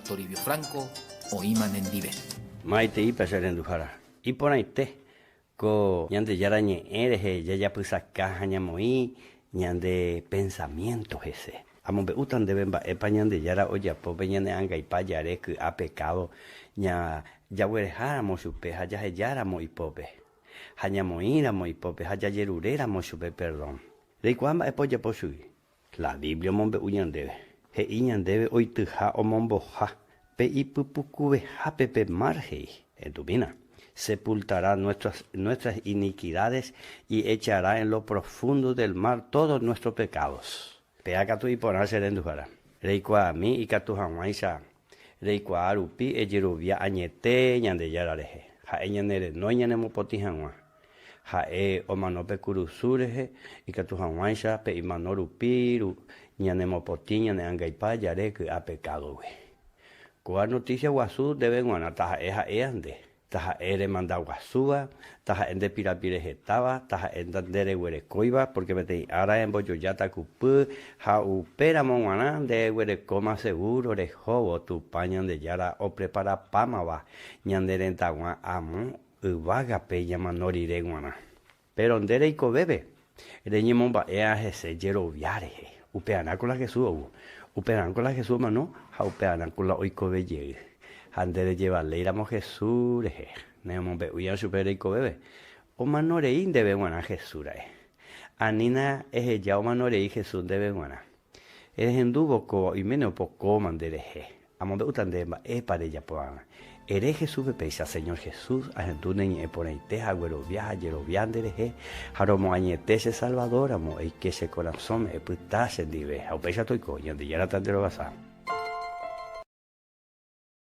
Toribio Franco o Iman Endive. Maite y pasar en Dujara. Y por ahí te, co ñande yarañe eres, ya pusaka ñamoí, ñande pensamientos ese. Amo be utan de bemba epañande yara oya pope ñande anga y payare que ha pecado ña ya huerejáramo chupe, haya heyáramo y pope. Hañamoíramo y pope, haya yeruréramo chupe perdón. De cuamba epoya posui. La Biblia mombe uyandebe. He iñandebe oituja o momboja. Pe y pupukube japepe margei. En tu vina. Sepultará nuestras iniquidades y echará en lo profundo del mar todos nuestros pecados. Peaca tu y ponerse en Dujara. Reikua a mí y catujamuaisa. Reikua arupi e yerubia añete ñande yarareje. Ha eñanere no ñanemo potijanwa. Ha omanope kurusureje y catujamuaisa pe imanorupi ñanemo poti ñane angaipa yare que ha pecado we. Kua noticia guasú debe guana taja ande. Taja ere manda guasúa, taja ende pirapire jetaba, taja endere huerecoiba, porque mete ara en boyoyata cupu, ja upera monguana de huerecoma seguro, de jobo, tu pañan de yara o prepara pamaba, ñandere en taguan amo, uvaga pe llamanori guana. Pero andere y cobebe, reñemomba ea jese yeroviare, upeana con la Jesús, upean con la Jesús mano, ja upeana con la oicobe llegue. Andere lleva leiramo Jesús, neomon be uyan supere y cobebe. O manoreín debe guana Jesús, Anina es ya o manoreí Jesús debe guana. Es endubo co y menos poco mandereje. Amon be utan de para ella poana. Ere Jesús bepeisa, Señor Jesús, ajentunen e por ahí te agüero viaja, yero viandereje, jaromo añetese salvador, amo, e que ese corazón e putase dive, au peisa toico, y ande ya tan de lo basa.